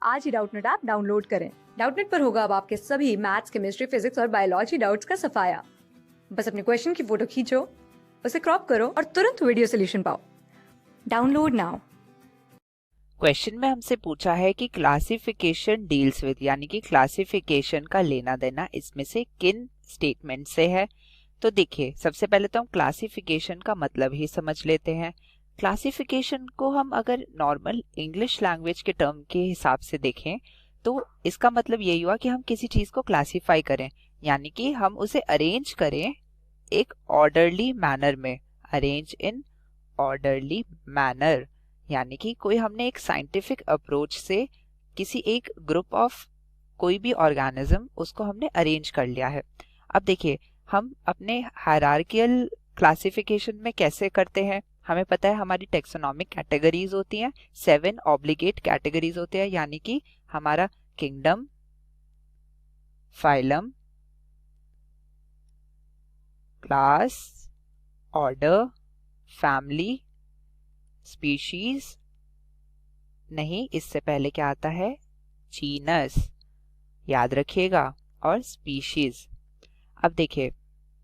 आज ही Doubtnut app download करें। Doubtnut पर होगा अब आपके सभी मैथ्स, केमिस्ट्री, फिजिक्स और बायोलॉजी डाउट्स का सफाया। बस अपने क्वेश्चन की फोटो खींचो, उसे क्रॉप करो और तुरंत वीडियो सोल्यूशन पाओ। Download now. क्वेश्चन में हमसे पूछा है कि क्लासिफिकेशन डील्स विद, यानी कि क्लासिफिकेशन का लेना देना इसमें से किन स्टेटमेंट से है। तो देखिए, सबसे पहले तो हम क्लासिफिकेशन का मतलब ही समझ लेते हैं। क्लासिफिकेशन को हम अगर नॉर्मल इंग्लिश लैंग्वेज के टर्म के हिसाब से देखें तो इसका मतलब यही हुआ कि हम किसी चीज को क्लासिफाई करें, यानी कि हम उसे अरेंज करें एक ऑर्डरली मैनर में, अरेंज इन ऑर्डरली मैनर, यानी कि कोई हमने एक साइंटिफिक अप्रोच से किसी एक ग्रुप ऑफ कोई भी ऑर्गेनिज्म उसको हमने अरेंज कर लिया है। अब देखिए, हम अपने हायरार्कियल क्लासिफिकेशन में कैसे करते हैं, हमें पता है हमारी टेक्सोनॉमिक कैटेगरीज होती हैं, 7 ऑब्लिगेट कैटेगरीज होते हैं, यानी कि हमारा kingdom, phylum, class, order, family, species, नहीं, इससे पहले क्या आता है, जीनस, याद रखिएगा, और स्पीशीज। अब देखिए,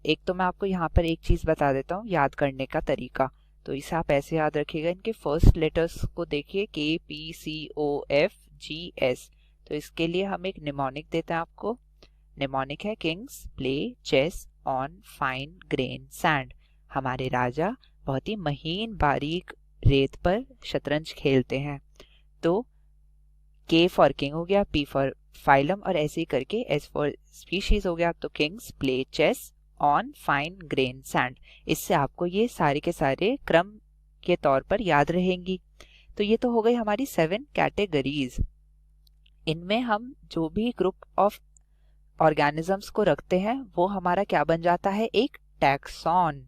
एक तो मैं आपको यहाँ पर एक चीज बता देता हूँ याद करने का तरीका, तो इसे आप ऐसे याद रखिएगा। इनके फर्स्ट लेटर्स को देखिए, KPCOFGS। तो इसके लिए हम एक निमोनिक देते हैं आपको। निमोनिक है kings play chess on fine grain sand, हमारे राजा बहुत ही महीन बारीक रेत पर शतरंज खेलते हैं। तो K फॉर किंग हो गया, P फॉर फाइलम, और ऐसे ही करके S फॉर स्पीशीज हो गया। तो kings play chess on fine grain sand, इससे आपको ये सारे के सारे क्रम के तौर पर याद रहेंगी। तो ये तो हो गई हमारी 7 कैटेगरीज। इनमें हम जो भी ग्रुप ऑफ ऑर्गेनिजम्स को रखते हैं वो हमारा क्या बन जाता है, एक टैक्सॉन।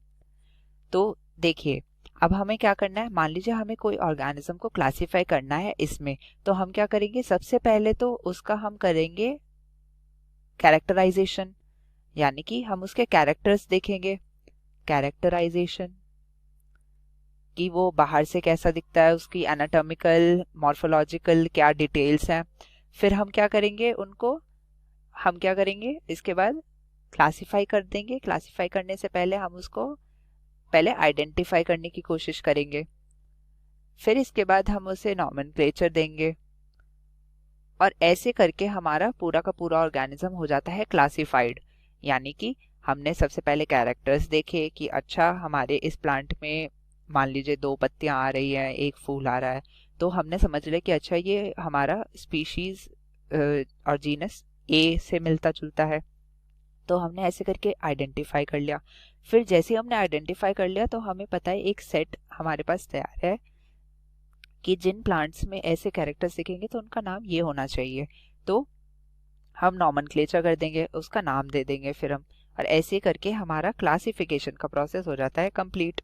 तो देखिए, अब हमें क्या करना है, मान लीजिए हमें कोई ऑर्गेनिज्म को क्लासिफाई करना है इसमें, तो हम क्या करेंगे, सबसे पहले तो उसका हम करेंगे कैरेक्टराइजेशन, यानी कि हम उसके कैरेक्टर्स देखेंगे। कैरेक्टराइजेशन कि वो बाहर से कैसा दिखता है, उसकी एनाटॉमिकल, मॉर्फोलॉजिकल क्या डिटेल्स हैं। फिर हम क्या करेंगे, इसके बाद क्लासिफाई कर देंगे। क्लासिफाई करने से पहले हम उसको पहले आइडेंटिफाई करने की कोशिश करेंगे, फिर इसके बाद हम उसे नॉमेनक्लेचर देंगे, और ऐसे करके हमारा पूरा का पूरा ऑर्गेनिज्म हो जाता है क्लासिफाइड। यानी कि हमने सबसे पहले कैरेक्टर्स देखे कि अच्छा, हमारे इस प्लांट में मान लीजिए 2 पत्तियां आ रही है, एक फूल आ रहा है, तो हमने समझ लिया कि अच्छा, ये हमारा स्पीशीज और जीनस ए से मिलता जुलता है। तो हमने ऐसे करके आइडेंटिफाई कर लिया। फिर जैसे हमने आइडेंटिफाई कर लिया तो हमें पता है एक सेट हमारे पास तैयार है कि जिन प्लांट्स में ऐसे कैरेक्टर्स दिखेंगे तो उनका नाम ये होना चाहिए। तो हम नॉमेनक्लेचर कर देंगे, उसका नाम दे देंगे फिर हम, और ऐसे करके हमारा क्लासिफिकेशन का प्रोसेस हो जाता है कंप्लीट।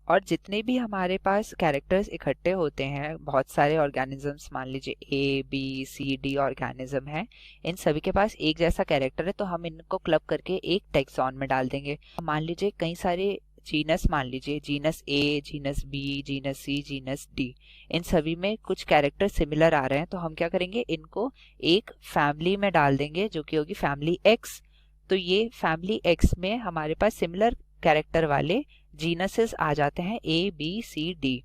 और जितने भी हमारे पास कैरेक्टर्स इकट्ठे होते हैं, बहुत सारे ऑर्गेनिजम्स, मान लीजिए ABCD ऑर्गेनिज्म है, इन सभी के पास एक जैसा कैरेक्टर है, तो हम इनको क्लब करके एक टैक्सॉन में डाल देंगे। मान लीजिए कई सारे जीनस, मान लीजिए genus A, genus B, genus C, genus D, इन सभी में कुछ कैरेक्टर सिमिलर आ रहे हैं, तो हम क्या करेंगे, इनको एक फैमिली में डाल देंगे जो कि होगी फैमिली X। तो ये फैमिली X में हमारे पास सिमिलर कैरेक्टर वाले जीनसेस आ जाते हैं ABCD।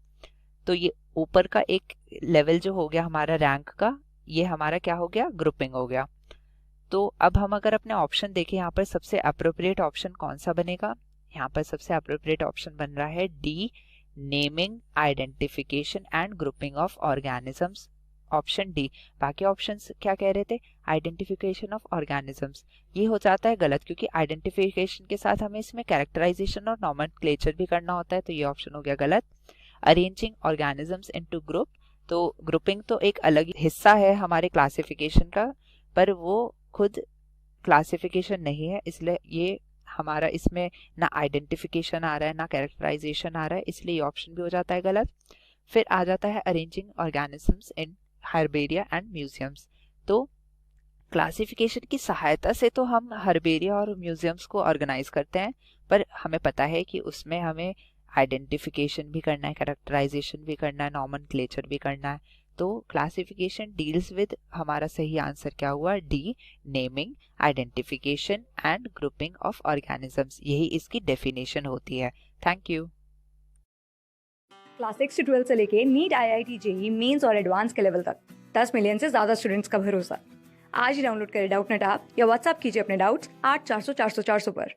तो ये ऊपर का एक लेवल जो हो गया हमारा रैंक का, ये हमारा क्या हो गया, ग्रुपिंग हो गया। तो अब हम अगर अपने ऑप्शन देखें, यहाँ पर सबसे अप्रोप्रिएट ऑप्शन कौन सा बनेगा, यहाँ पर सबसे अप्रोप्रिएट ऑप्शन बन रहा है D, naming, identification and grouping of organisms, option D. बाकी ऑप्शंस क्या कह रहे थे, आइडेंटिफिकेशन ऑफ ऑर्गेनिजम्स, ये हो जाता है गलत, क्योंकि आइडेंटिफिकेशन के साथ हमें इसमें कैरेक्टराइजेशन और नॉमेनक्लेचर भी करना होता है, तो ये ऑप्शन हो गया गलत। अरेंजिंग ऑर्गेनिजम्स इनटू ग्रुप, तो ग्रुपिंग तो एक अलग हिस्सा है हमारे क्लासिफिकेशन का, पर वो खुद क्लासिफिकेशन नहीं है, इसलिए ये हमारा इसमें ना आइडेंटिफिकेशन आ रहा है ना कैरेक्टराइजेशन आ रहा है, इसलिए ये ऑप्शन भी हो जाता है गलत। फिर आ जाता है arranging organisms in herbaria and museums. तो क्लासिफिकेशन की सहायता से तो हम हर्बेरिया और म्यूजियम्स को ऑर्गेनाइज करते हैं, पर हमें पता है कि उसमें हमें आइडेंटिफिकेशन भी करना है, कैरेक्टराइजेशन भी करना है, नॉमेनक्लेचर भी करना है। तो क्लासिफिकेशन डील्स विद, हमारा सही आंसर क्या हुआ, D, naming, identification and grouping of organisms, यही इसकी डेफिनेशन होती है। Thank you. क्लास 6 से 12 से लेके नीट, IIT, जेईई मेंस और एडवांस के लेवल तक 10 मिलियन से ज्यादा स्टूडेंट्स का भरोसा। आज ही डाउनलोड करें डाउटनेट ऐप या व्हाट्सएप कीजिए अपने डाउट्स 8400 400 400 पर।